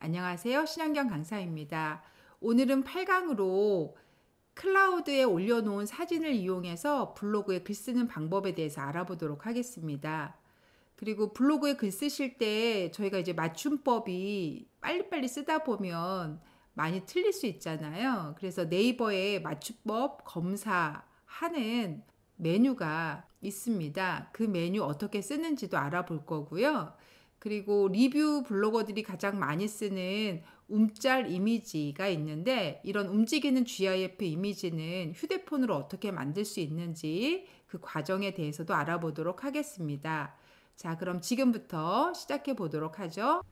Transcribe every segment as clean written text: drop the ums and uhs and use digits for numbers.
안녕하세요. 신현경 강사입니다. 오늘은 8강으로 클라우드에 올려놓은 사진을 이용해서 블로그에 글 쓰는 방법에 대해서 알아보도록 하겠습니다. 그리고 블로그에 글 쓰실 때 저희가 이제 맞춤법이 빨리빨리 쓰다 보면 많이 틀릴 수 있잖아요. 그래서 네이버에 맞춤법 검사하는 메뉴가 있습니다. 그 메뉴 어떻게 쓰는지도 알아볼 거고요. 그리고 리뷰 블로거들이 가장 많이 쓰는 움짤 이미지가 있는데, 이런 움직이는 GIF 이미지는 휴대폰으로 어떻게 만들 수 있는지 그 과정에 대해서도 알아보도록 하겠습니다. 자, 그럼 지금부터 시작해 보도록 하죠.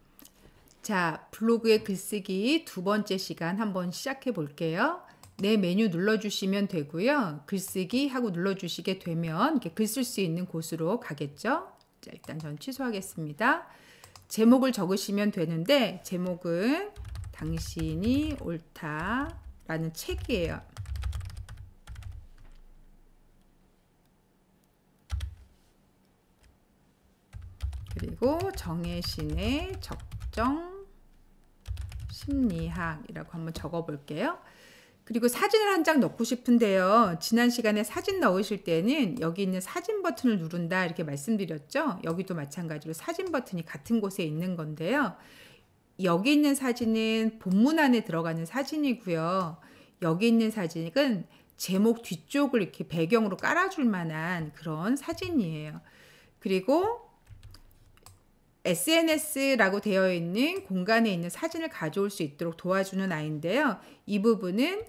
자, 블로그에 글쓰기 두 번째 시간 한번 시작해 볼게요. 네, 메뉴 눌러주시면 되고요. 글쓰기 하고 눌러주시게 되면 이렇게 글 쓸 수 있는 곳으로 가겠죠. 자, 일단 전 취소하겠습니다. 제목을 적으시면 되는데, 제목은 당신이 옳다라는 책이에요. 그리고 정혜신의 적정 심리학이라고 한번 적어 볼게요. 그리고 사진을 한 장 넣고 싶은데요. 지난 시간에 사진 넣으실 때는 여기 있는 사진 버튼을 누른다 이렇게 말씀드렸죠. 여기도 마찬가지로 사진 버튼이 같은 곳에 있는 건데요. 여기 있는 사진은 본문 안에 들어가는 사진이고요. 여기 있는 사진은 제목 뒤쪽을 이렇게 배경으로 깔아줄 만한 그런 사진이에요. 그리고 SNS라고 되어 있는 공간에 있는 사진을 가져올 수 있도록 도와주는 아이인데요. 이 부분은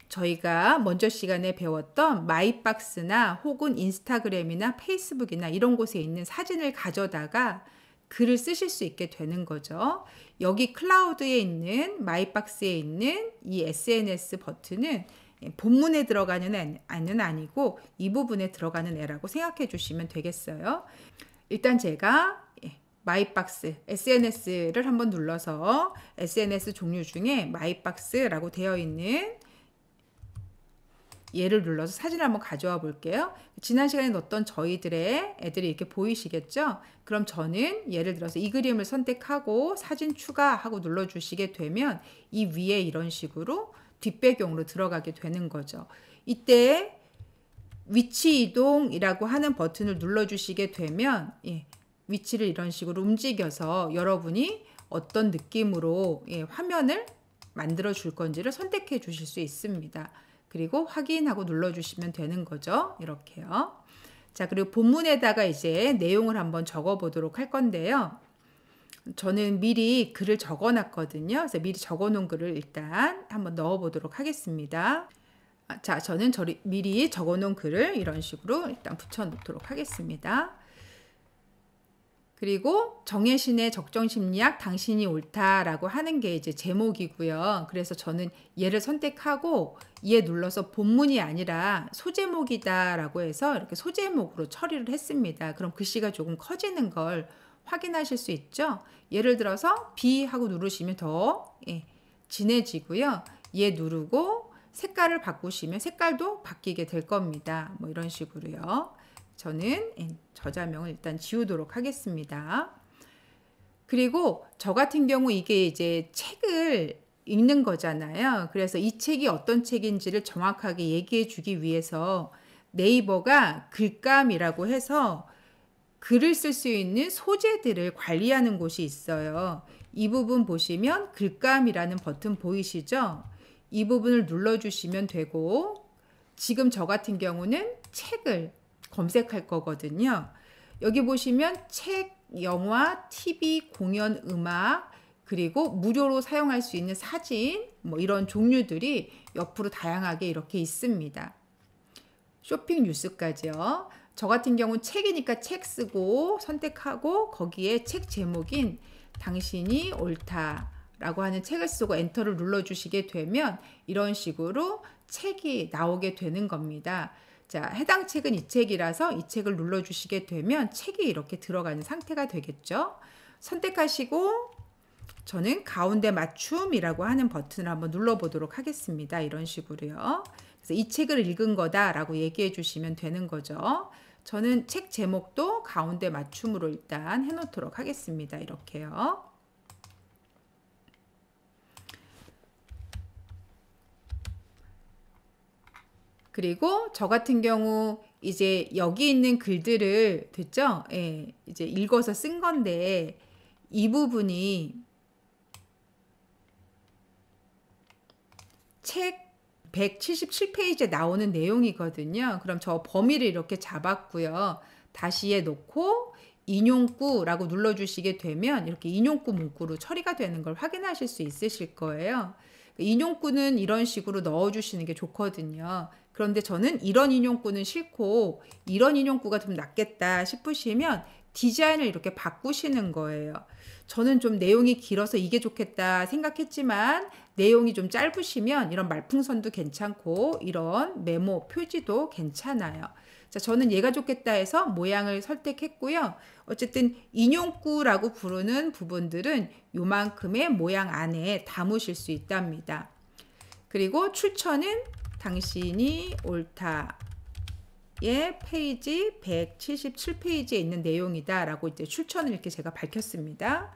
저희가 먼저 시간에 배웠던 마이박스나 혹은 인스타그램이나 페이스북이나 이런 곳에 있는 사진을 가져다가 글을 쓰실 수 있게 되는 거죠. 여기 클라우드에 있는 마이박스에 있는 이 SNS 버튼은 본문에 들어가는 애는 아니고 이 부분에 들어가는 애라고 생각해 주시면 되겠어요. 일단 제가 마이박스 SNS를 한번 눌러서 SNS 종류 중에 마이박스라고 되어 있는 얘를 눌러서 사진을 한번 가져와 볼게요. 지난 시간에 넣었던 저희들의 애들이 이렇게 보이시겠죠? 그럼 저는 예를 들어서 이 그림을 선택하고 사진 추가하고 눌러주시게 되면 이 위에 이런 식으로 뒷배경으로 들어가게 되는 거죠. 이때 위치 이동이라고 하는 버튼을 눌러주시게 되면 위치를 이런 식으로 움직여서 여러분이 어떤 느낌으로 화면을 만들어 줄 건지를 선택해 주실 수 있습니다. 그리고 확인하고 눌러주시면 되는 거죠. 이렇게요. 자, 그리고 본문에다가 이제 내용을 한번 적어 보도록 할 건데요. 저는 미리 글을 적어 놨거든요. 그래서 미리 적어 놓은 글을 일단 한번 넣어 보도록 하겠습니다. 자, 저는 미리 적어 놓은 글을 이런 식으로 일단 붙여 놓도록 하겠습니다. 그리고 정혜신의 적정심리학 당신이 옳다라고 하는 게 이제 제목이고요. 그래서 저는 얘를 선택하고 얘 눌러서 본문이 아니라 소제목이다라고 해서 이렇게 소제목으로 처리를 했습니다. 그럼 글씨가 조금 커지는 걸 확인하실 수 있죠. 예를 들어서 B 하고 누르시면 더 진해지고요. 얘 누르고 색깔을 바꾸시면 색깔도 바뀌게 될 겁니다. 뭐 이런 식으로요. 저는 저자명을 일단 지우도록 하겠습니다. 그리고 저 같은 경우 이게 이제 책을 읽는 거잖아요. 그래서 이 책이 어떤 책인지를 정확하게 얘기해 주기 위해서 네이버가 글감이라고 해서 글을 쓸 수 있는 소재들을 관리하는 곳이 있어요. 이 부분 보시면 글감이라는 버튼 보이시죠? 이 부분을 눌러주시면 되고, 지금 저 같은 경우는 책을 검색할 거거든요. 여기 보시면 책, 영화, TV, 공연, 음악, 그리고 무료로 사용할 수 있는 사진, 뭐 이런 종류들이 옆으로 다양하게 이렇게 있습니다. 쇼핑 뉴스까지요. 저 같은 경우는 책이니까 책 쓰고 선택하고 거기에 책 제목인 당신이 옳다라고 하는 책을 쓰고 엔터를 눌러주시게 되면 이런 식으로 책이 나오게 되는 겁니다. 자, 해당 책은 이 책이라서 이 책을 눌러주시게 되면 책이 이렇게 들어가는 상태가 되겠죠. 선택하시고 저는 가운데 맞춤이라고 하는 버튼을 한번 눌러보도록 하겠습니다. 이런 식으로요. 그래서 이 책을 읽은 거다라고 얘기해 주시면 되는 거죠. 저는 책 제목도 가운데 맞춤으로 일단 해놓도록 하겠습니다. 이렇게요. 그리고 저 같은 경우 이제 여기 있는 글들을 됐죠? 예, 이제 읽어서 쓴 건데 이 부분이 책 177페이지에 나오는 내용이거든요. 그럼 저 범위를 이렇게 잡았고요. 다시에 놓고 인용구라고 눌러주시게 되면 이렇게 인용구 문구로 처리가 되는 걸 확인하실 수 있으실 거예요. 인용구는 이런 식으로 넣어주시는 게 좋거든요. 그런데 저는 이런 인용구는 싫고 이런 인용구가 좀 낫겠다 싶으시면 디자인을 이렇게 바꾸시는 거예요. 저는 좀 내용이 길어서 이게 좋겠다 생각했지만 내용이 좀 짧으시면 이런 말풍선도 괜찮고 이런 메모 표지도 괜찮아요. 자, 저는 얘가 좋겠다 해서 모양을 선택했고요. 어쨌든 인용구라고 부르는 부분들은 요만큼의 모양 안에 담으실 수 있답니다. 그리고 출처는 당신이 옳다의 페이지 177페이지에 있는 내용이다 라고 이제 출처는 이렇게 제가 밝혔습니다.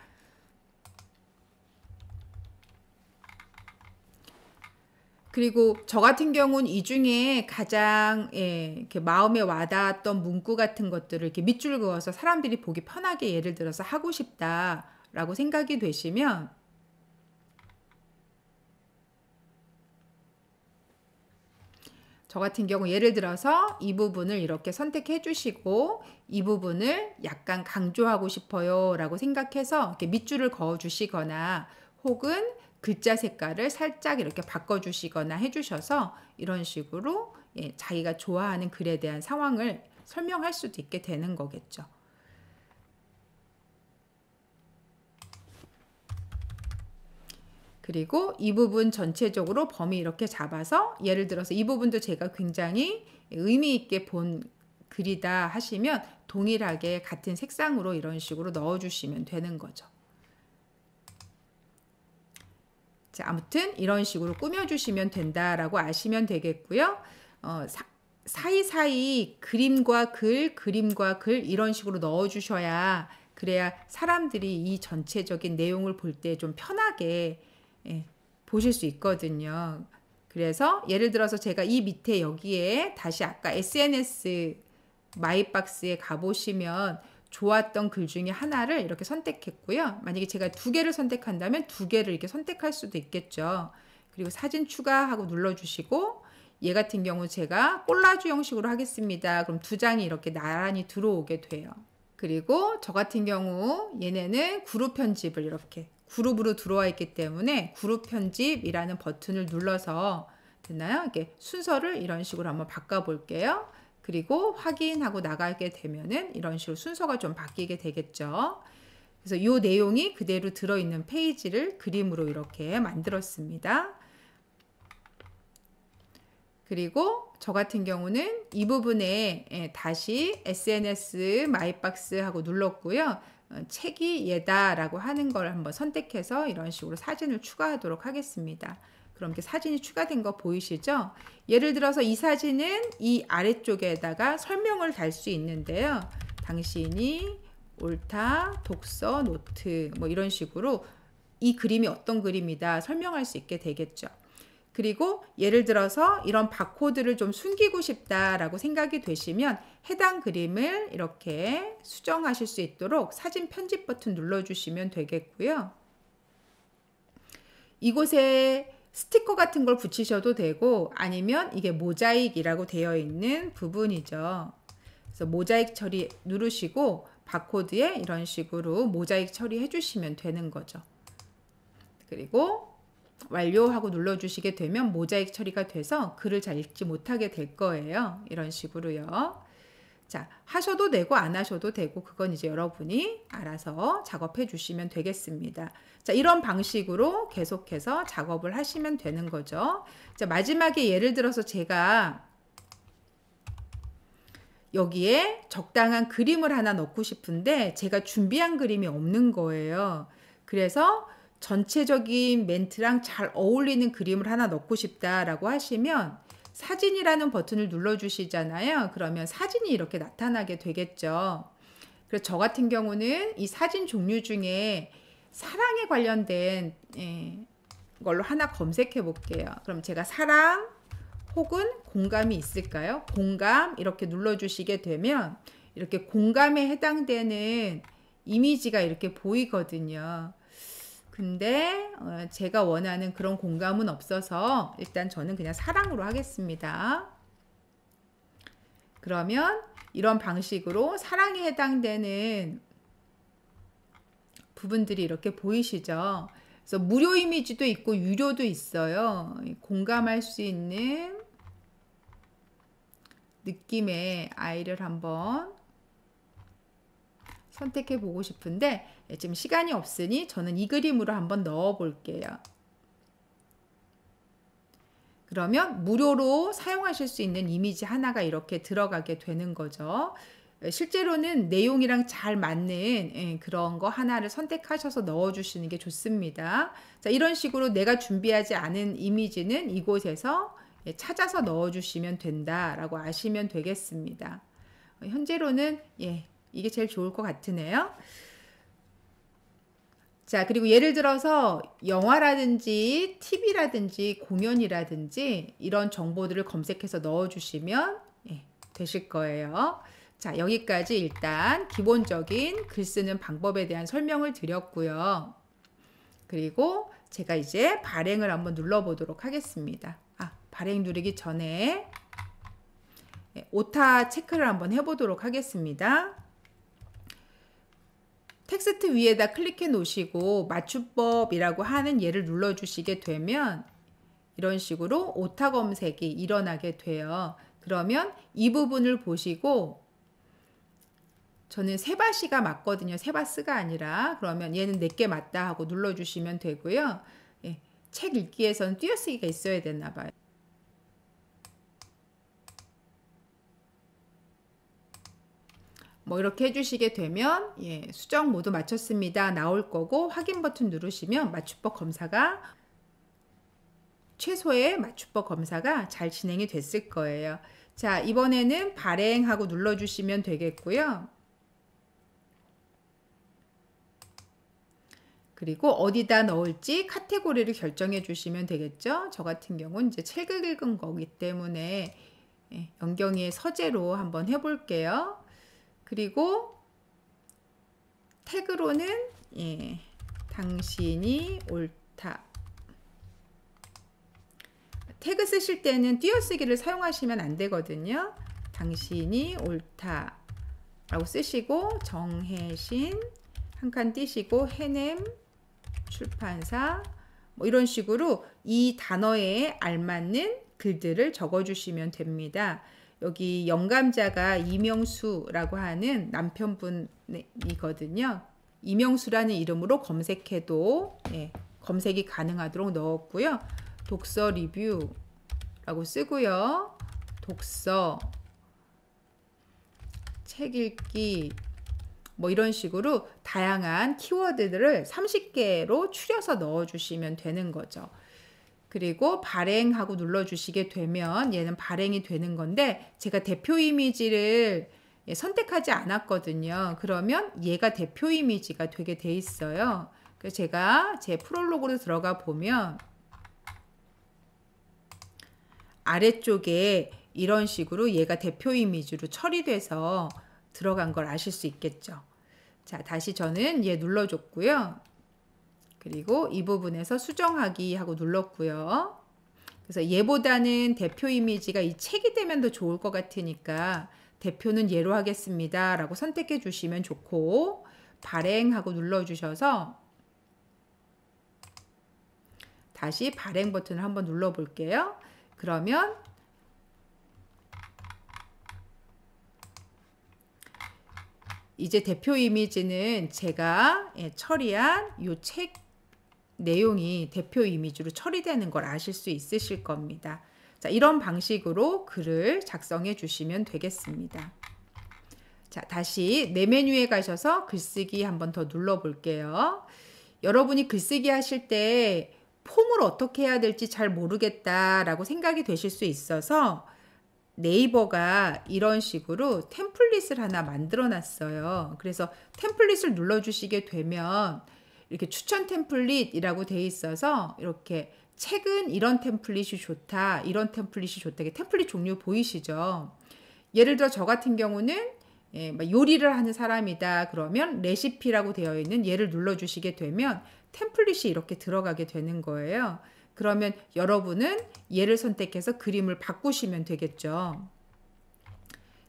그리고 저 같은 경우는 이 중에 가장 이렇게 마음에 와닿았던 문구 같은 것들을 이렇게 밑줄 그어서 사람들이 보기 편하게 예를 들어서 하고 싶다라고 생각이 되시면 저 같은 경우 예를 들어서 이 부분을 이렇게 선택해 주시고 이 부분을 약간 강조하고 싶어요 라고 생각해서 이렇게 밑줄을 그어 주시거나 혹은 글자 색깔을 살짝 이렇게 바꿔주시거나 해주셔서 이런 식으로 자기가 좋아하는 글에 대한 상황을 설명할 수도 있게 되는 거겠죠. 그리고 이 부분 전체적으로 범위 이렇게 잡아서 예를 들어서 이 부분도 제가 굉장히 의미 있게 본 글이다 하시면 동일하게 같은 색상으로 이런 식으로 넣어주시면 되는 거죠. 자, 아무튼 이런 식으로 꾸며주시면 된다라고 아시면 되겠고요. 사이사이 그림과 글 이런 식으로 넣어주셔야 그래야 사람들이 이 전체적인 내용을 볼 때 좀 편하게 보실 수 있거든요. 그래서 예를 들어서 제가 이 밑에 여기에 다시 아까 SNS 마이박스에 가보시면 좋았던 글 중에 하나를 이렇게 선택했고요. 만약에 제가 두 개를 선택한다면 두 개를 이렇게 선택할 수도 있겠죠. 그리고 사진 추가하고 눌러주시고 얘 같은 경우 제가 콜라주 형식으로 하겠습니다. 그럼 두 장이 이렇게 나란히 들어오게 돼요. 그리고 저 같은 경우 얘네는 그룹 편집을 이렇게 그룹으로 들어와 있기 때문에 그룹 편집이라는 버튼을 눌러서 됐나요? 이렇게 순서를 이런 식으로 한번 바꿔 볼게요. 그리고 확인하고 나가게 되면은 이런 식으로 순서가 좀 바뀌게 되겠죠. 그래서 이 내용이 그대로 들어있는 페이지를 그림으로 이렇게 만들었습니다. 그리고 저 같은 경우는 이 부분에 다시 SNS 마이박스 하고 눌렀고요. 책이 얘다라고 하는 걸 한번 선택해서 이런 식으로 사진을 추가하도록 하겠습니다. 그럼 이렇게 사진이 추가된 거 보이시죠? 예를 들어서 이 사진은 이 아래쪽에다가 설명을 달 수 있는데요. 당신이 옳다, 독서, 노트 뭐 이런 식으로 이 그림이 어떤 그림이다 설명할 수 있게 되겠죠. 그리고 예를 들어서 이런 바코드를 좀 숨기고 싶다라고 생각이 되시면 해당 그림을 이렇게 수정하실 수 있도록 사진 편집 버튼 눌러주시면 되겠고요. 이곳에 스티커 같은 걸 붙이셔도 되고 아니면 이게 모자익이라고 되어 있는 부분이죠. 그래서 모자익 처리 누르시고 바코드에 이런 식으로 모자익 처리해 주시면 되는 거죠. 그리고 완료하고 눌러주시게 되면 모자익 처리가 돼서 글을 잘 읽지 못하게 될 거예요. 이런 식으로요. 자, 하셔도 되고 안 하셔도 되고 그건 이제 여러분이 알아서 작업해 주시면 되겠습니다. 자, 이런 방식으로 계속해서 작업을 하시면 되는 거죠. 자, 마지막에 예를 들어서 제가 여기에 적당한 그림을 하나 넣고 싶은데 제가 준비한 그림이 없는 거예요. 그래서 전체적인 멘트랑 잘 어울리는 그림을 하나 넣고 싶다라고 하시면 사진이라는 버튼을 눌러주시잖아요. 그러면 사진이 이렇게 나타나게 되겠죠. 그래서 저 같은 경우는 이 사진 종류 중에 사랑에 관련된 걸로 하나 검색해 볼게요. 그럼 제가 사랑 혹은 공감이 있을까요? 공감 이렇게 눌러주시게 되면 이렇게 공감에 해당되는 이미지가 이렇게 보이거든요. 근데 제가 원하는 그런 공감은 없어서 일단 저는 그냥 사랑으로 하겠습니다. 그러면 이런 방식으로 사랑에 해당되는 부분들이 이렇게 보이시죠? 그래서 무료 이미지도 있고 유료도 있어요. 공감할 수 있는 느낌의 아이를 한번 선택해 보고 싶은데 지금 시간이 없으니 저는 이 그림으로 한번 넣어 볼게요. 그러면 무료로 사용하실 수 있는 이미지 하나가 이렇게 들어가게 되는 거죠. 실제로는 내용이랑 잘 맞는 그런 거 하나를 선택하셔서 넣어주시는 게 좋습니다. 자, 이런 식으로 내가 준비하지 않은 이미지는 이곳에서 찾아서 넣어주시면 된다라고 아시면 되겠습니다. 현재로는 이게 제일 좋을 것 같으네요. 자, 그리고 예를 들어서 영화라든지 TV라든지 공연이라든지 이런 정보들을 검색해서 넣어주시면 되실 거예요. 자, 여기까지 일단 기본적인 글 쓰는 방법에 대한 설명을 드렸고요. 그리고 제가 이제 발행을 한번 눌러보도록 하겠습니다. 발행 누르기 전에 오타 체크를 한번 해보도록 하겠습니다. 텍스트 위에다 클릭해 놓으시고 맞춤법이라고 하는 예를 눌러주시게 되면 이런 식으로 오타 검색이 일어나게 돼요. 그러면 이 부분을 보시고 저는 세바시가 맞거든요. 세바스가 아니라. 그러면 얘는 내게 맞다 하고 눌러주시면 되고요. 책 읽기에서는 띄어쓰기가 있어야 되나 봐요. 뭐 이렇게 해주시게 되면 수정 모두 마쳤습니다 나올 거고, 확인 버튼 누르시면 맞춤법 검사가 최소의 맞춤법 검사가 잘 진행이 됐을 거예요. 자, 이번에는 발행하고 눌러주시면 되겠고요. 그리고 어디다 넣을지 카테고리를 결정해 주시면 되겠죠. 저 같은 경우는 이제 책을 읽은 거기 때문에 연경이의 서재로 한번 해볼게요. 그리고 태그로는 당신이 옳다. 태그 쓰실 때는 띄어쓰기를 사용하시면 안 되거든요. 당신이 옳다 라고 쓰시고 정혜신 한 칸 띄시고 해냄 출판사 뭐 이런 식으로 이 단어에 알맞는 글들을 적어주시면 됩니다. 여기 영감자가 이명수라고 하는 남편분이거든요. 이명수라는 이름으로 검색해도 검색이 가능하도록 넣었고요. 독서 리뷰라고 쓰고요. 독서, 책 읽기 뭐 이런 식으로 다양한 키워드들을 30개로 추려서 넣어주시면 되는 거죠. 그리고 발행하고 눌러주시게 되면 얘는 발행이 되는 건데 제가 대표 이미지를 선택하지 않았거든요. 그러면 얘가 대표 이미지가 되게 돼 있어요. 그래서 제가 제 프롤로그로 들어가 보면 아래쪽에 이런 식으로 얘가 대표 이미지로 처리돼서 들어간 걸 아실 수 있겠죠. 자, 다시 저는 얘 눌러줬고요. 그리고 이 부분에서 수정하기 하고 눌렀고요. 그래서 얘보다는 대표 이미지가 이 책이 되면 더 좋을 것 같으니까 대표는 얘로 하겠습니다 라고 선택해 주시면 좋고, 발행하고 눌러주셔서 다시 발행 버튼을 한번 눌러 볼게요. 그러면 이제 대표 이미지는 제가 처리한 이 책 내용이 대표 이미지로 처리되는 걸 아실 수 있으실 겁니다. 자, 이런 방식으로 글을 작성해 주시면 되겠습니다. 자, 다시 내 메뉴에 가셔서 글쓰기 한번 더 눌러 볼게요. 여러분이 글쓰기 하실 때 폼을 어떻게 해야 될지 잘 모르겠다라고 생각이 되실 수 있어서 네이버가 이런 식으로 템플릿을 하나 만들어 놨어요. 그래서 템플릿을 눌러주시게 되면 이렇게 추천 템플릿이라고 돼 있어서 이렇게 책은 이런 템플릿이 좋다, 이런 템플릿이 좋다. 이게 템플릿 종류 보이시죠? 예를 들어 저 같은 경우는 막 요리를 하는 사람이다. 그러면 레시피라고 되어 있는 얘를 눌러주시게 되면 템플릿이 이렇게 들어가게 되는 거예요. 그러면 여러분은 얘를 선택해서 그림을 바꾸시면 되겠죠.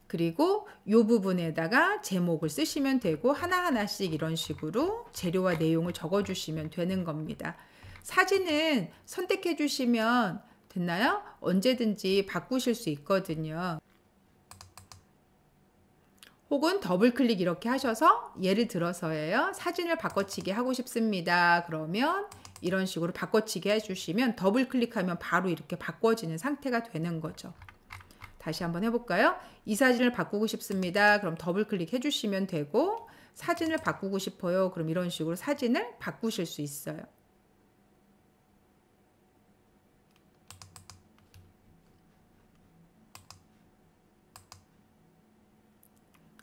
그리고 이 부분에다가 제목을 쓰시면 되고 하나하나씩 이런 식으로 재료와 내용을 적어주시면 되는 겁니다. 사진은 선택해 주시면 됐나요? 언제든지 바꾸실 수 있거든요. 혹은 더블 클릭 이렇게 하셔서 예를 들어서예요. 사진을 바꿔치기 하고 싶습니다. 그러면 이런 식으로 바꿔치기 해주시면 더블 클릭하면 바로 이렇게 바꿔지는 상태가 되는 거죠. 다시 한번 해볼까요? 이 사진을 바꾸고 싶습니다. 그럼 더블 클릭 해주시면 되고 사진을 바꾸고 싶어요. 그럼 이런 식으로 사진을 바꾸실 수 있어요.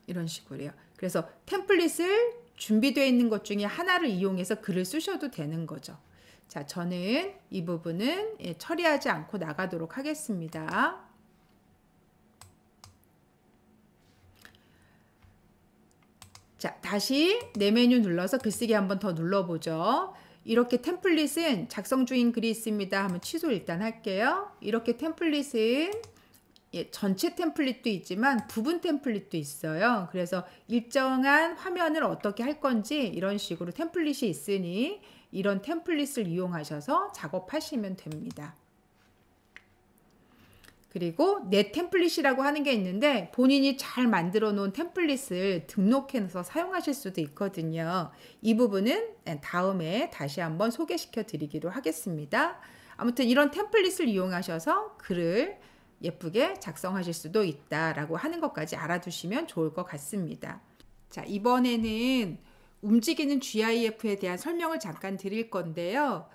이런 식으로요. 그래서 템플릿을 준비되어 있는 것 중에 하나를 이용해서 글을 쓰셔도 되는 거죠. 자, 저는 이 부분은 처리하지 않고 나가도록 하겠습니다. 자, 다시 내 메뉴 눌러서 글쓰기 한번 더 눌러보죠. 이렇게 템플릿은 작성 중인 글이 있습니다 하면 취소 일단 할게요. 이렇게 템플릿은 전체 템플릿도 있지만 부분 템플릿도 있어요. 그래서 일정한 화면을 어떻게 할 건지 이런 식으로 템플릿이 있으니 이런 템플릿을 이용하셔서 작업하시면 됩니다. 그리고 내 템플릿이라고 하는 게 있는데 본인이 잘 만들어 놓은 템플릿을 등록해서 사용하실 수도 있거든요. 이 부분은 다음에 다시 한번 소개시켜 드리기로 하겠습니다. 아무튼 이런 템플릿을 이용하셔서 글을 예쁘게 작성하실 수도 있다라고 하는 것까지 알아두시면 좋을 것 같습니다. 자, 이번에는 움직이는 GIF에 대한 설명을 잠깐 드릴 건데요.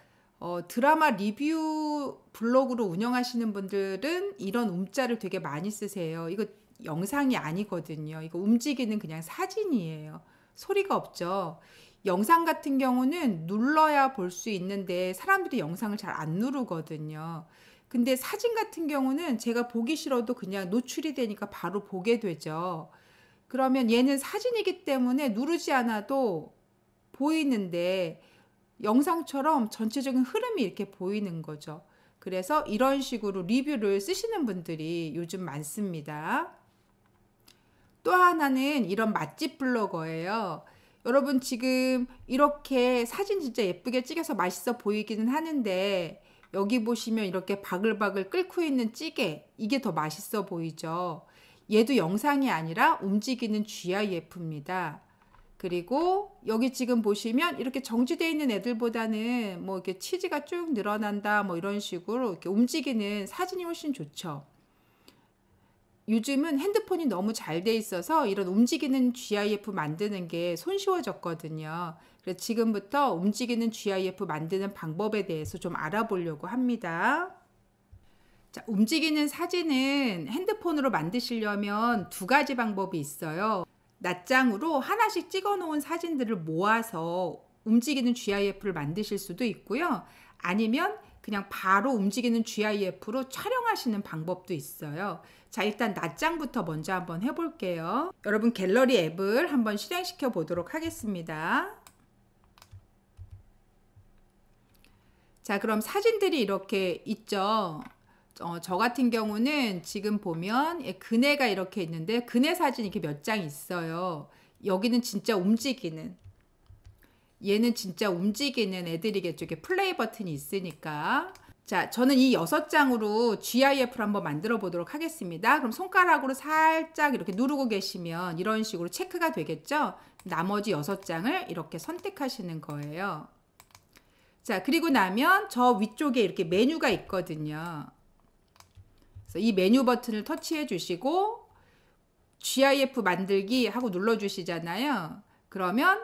드라마 리뷰 블로그로 운영하시는 분들은 이런 움자를 되게 많이 쓰세요. 이거 영상이 아니거든요. 이거 움직이는 그냥 사진이에요. 소리가 없죠. 영상 같은 경우는 눌러야 볼 수 있는데 사람들이 영상을 잘 안 누르거든요. 근데 사진 같은 경우는 제가 보기 싫어도 그냥 노출이 되니까 바로 보게 되죠. 그러면 얘는 사진이기 때문에 누르지 않아도 보이는데 영상처럼 전체적인 흐름이 이렇게 보이는 거죠. 그래서 이런 식으로 리뷰를 쓰시는 분들이 요즘 많습니다. 또 하나는 이런 맛집 블로거예요. 여러분 지금 이렇게 사진 진짜 예쁘게 찍어서 맛있어 보이기는 하는데 여기 보시면 이렇게 바글바글 끓고 있는 찌개, 이게 더 맛있어 보이죠. 얘도 영상이 아니라 움직이는 GIF입니다. 그리고 여기 지금 보시면 이렇게 정지되어 있는 애들보다는 뭐 이렇게 치즈가 쭉 늘어난다 뭐 이런 식으로 이렇게 움직이는 사진이 훨씬 좋죠. 요즘은 핸드폰이 너무 잘 돼 있어서 이런 움직이는 GIF 만드는 게 손쉬워졌거든요. 그래서 지금부터 움직이는 GIF 만드는 방법에 대해서 좀 알아보려고 합니다. 자, 움직이는 사진은 핸드폰으로 만드시려면 두 가지 방법이 있어요. 낱장으로 하나씩 찍어 놓은 사진들을 모아서 움직이는 GIF를 만드실 수도 있고요. 아니면 그냥 바로 움직이는 GIF로 촬영하시는 방법도 있어요. 자, 일단 낱장부터 먼저 한번 해볼게요. 여러분 갤러리 앱을 한번 실행시켜 보도록 하겠습니다. 자, 그럼 사진들이 이렇게 있죠. 저 같은 경우는 지금 보면 그네가 이렇게 있는데 그네 사진이 이렇게 몇 장 있어요. 여기는 진짜 움직이는, 얘는 진짜 움직이는 애들이겠죠. 이렇게 플레이 버튼이 있으니까. 자, 저는 이 6장으로 GIF를 한번 만들어 보도록 하겠습니다. 그럼 손가락으로 살짝 이렇게 누르고 계시면 이런 식으로 체크가 되겠죠. 나머지 6장을 이렇게 선택하시는 거예요. 자, 그리고 나면 저 위쪽에 이렇게 메뉴가 있거든요. 그래서 이 메뉴 버튼을 터치해 주시고 GIF 만들기 하고 눌러 주시잖아요. 그러면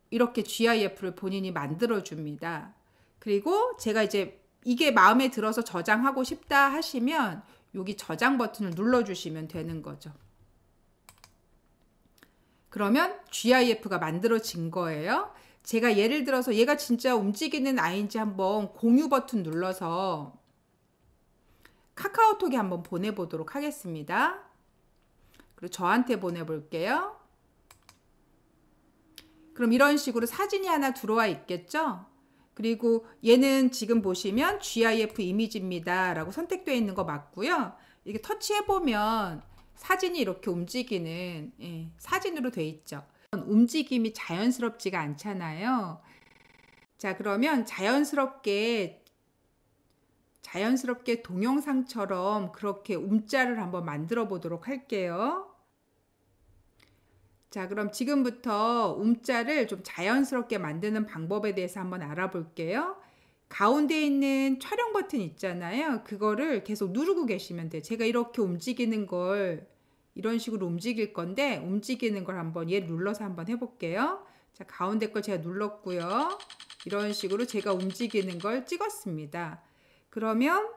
이렇게 GIF를 본인이 만들어 줍니다. 그리고 제가 이제 이게 마음에 들어서 저장하고 싶다 하시면 여기 저장 버튼을 눌러 주시면 되는 거죠. 그러면 GIF가 만들어진 거예요. 제가 예를 들어서 얘가 진짜 움직이는 아이인지 한번 공유 버튼 눌러서 카카오톡에 한번 보내보도록 하겠습니다. 그리고 저한테 보내볼게요. 그럼 이런 식으로 사진이 하나 들어와 있겠죠? 그리고 얘는 지금 보시면 GIF 이미지입니다 라고 선택되어 있는 거 맞고요. 이렇게 터치해보면 사진이 이렇게 움직이는 사진으로 되어 있죠. 움직임이 자연스럽지가 않잖아요. 자, 그러면 자연스럽게 동영상처럼 그렇게 움짤을 한번 만들어 보도록 할게요. 자, 그럼 지금부터 움짤을 좀 자연스럽게 만드는 방법에 대해서 한번 알아볼게요. 가운데 있는 촬영 버튼 있잖아요. 그거를 계속 누르고 계시면 돼요. 제가 이렇게 움직이는 걸 이런 식으로 움직일 건데 움직이는 걸 한번 얘 눌러서 한번 해볼게요. 자, 가운데 걸 제가 눌렀고요. 이런 식으로 제가 움직이는 걸 찍었습니다. 그러면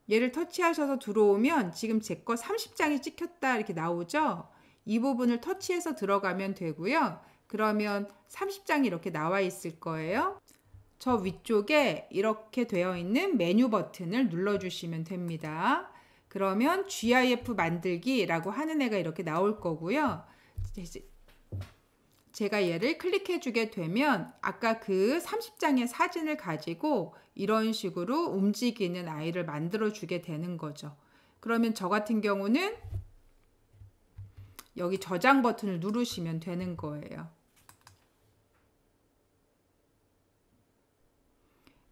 얘를 터치하셔서 들어오면 지금 제 거 30장이 찍혔다 이렇게 나오죠. 이 부분을 터치해서 들어가면 되고요. 그러면 30장이 이렇게 나와 있을 거예요. 저 위쪽에 이렇게 되어 있는 메뉴 버튼을 눌러주시면 됩니다. 그러면 GIF 만들기라고 하는 애가 이렇게 나올 거고요. 제가 얘를 클릭해 주게 되면 아까 그 30장의 사진을 가지고 이런 식으로 움직이는 아이를 만들어 주게 되는 거죠. 그러면 저 같은 경우는 여기 저장 버튼을 누르시면 되는 거예요.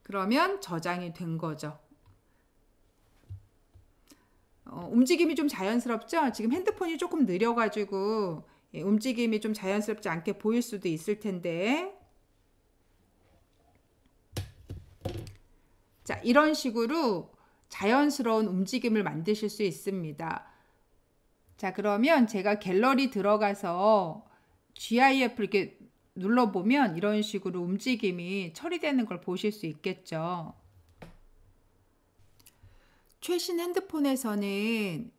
그러면 저장이 된 거죠. 움직임이 좀 자연스럽죠? 지금 핸드폰이 조금 느려가지고 움직임이 좀 자연스럽지 않게 보일 수도 있을 텐데, 자, 이런 식으로 자연스러운 움직임을 만드실 수 있습니다. 자, 그러면 제가 갤러리 들어가서 GIF 이렇게 눌러보면 이런 식으로 움직임이 처리되는 걸 보실 수 있겠죠. 최신 핸드폰에서는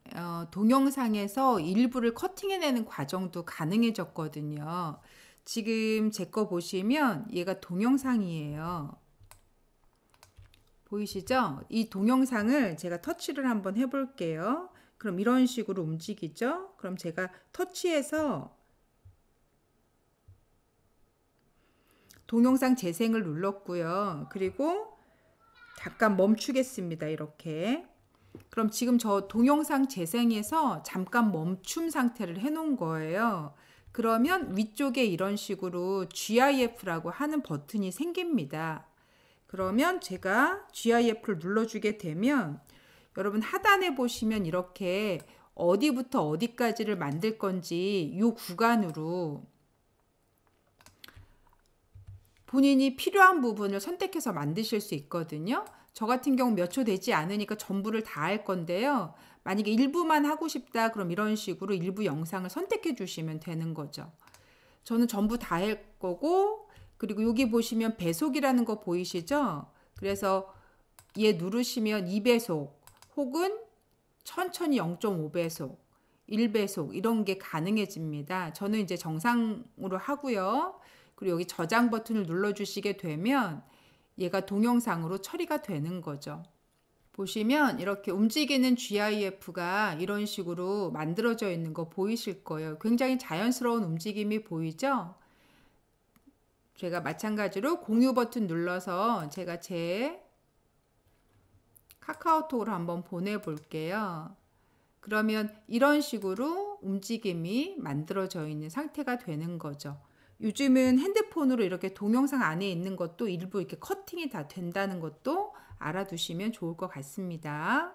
동영상에서 일부를 커팅해내는 과정도 가능해졌거든요. 지금 제 거 보시면 얘가 동영상이에요. 보이시죠? 이 동영상을 제가 터치를 한번 해볼게요. 그럼 이런 식으로 움직이죠? 그럼 제가 터치해서 동영상 재생을 눌렀고요. 그리고 잠깐 멈추겠습니다. 이렇게. 그럼 지금 저 동영상 재생에서 잠깐 멈춤 상태를 해 놓은 거예요. 그러면 위쪽에 이런 식으로 GIF라고 하는 버튼이 생깁니다. 그러면 제가 GIF를 눌러주게 되면 여러분 하단에 보시면 이렇게 어디부터 어디까지를 만들 건지 이 구간으로 본인이 필요한 부분을 선택해서 만드실 수 있거든요. 저 같은 경우 몇 초 되지 않으니까 전부를 다 할 건데요. 만약에 일부만 하고 싶다 그럼 이런 식으로 일부 영상을 선택해 주시면 되는 거죠. 저는 전부 다 할 거고, 그리고 여기 보시면 배속이라는 거 보이시죠? 그래서 얘 누르시면 2배속 혹은 천천히 0.5배속 1배속 이런 게 가능해집니다. 저는 이제 정상으로 하고요. 그리고 여기 저장 버튼을 눌러주시게 되면 얘가 동영상으로 처리가 되는 거죠. 보시면 이렇게 움직이는 GIF가 이런 식으로 만들어져 있는 거 보이실 거예요. 굉장히 자연스러운 움직임이 보이죠? 제가 마찬가지로 공유 버튼 눌러서 제가 제 카카오톡으로 한번 보내볼게요. 그러면 이런 식으로 움직임이 만들어져 있는 상태가 되는 거죠. 요즘은 핸드폰으로 이렇게 동영상 안에 있는 것도 일부 이렇게 커팅이 다 된다는 것도 알아두시면 좋을 것 같습니다.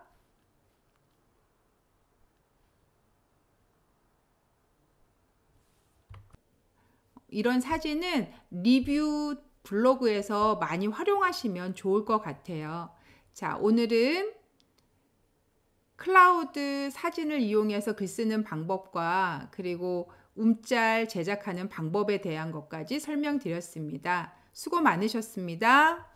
이런 사진은 리뷰 블로그에서 많이 활용하시면 좋을 것 같아요. 자, 오늘은 클라우드 사진을 이용해서 글 쓰는 방법과 그리고 움짤 제작하는 방법에 대한 것까지 설명드렸습니다. 수고 많으셨습니다.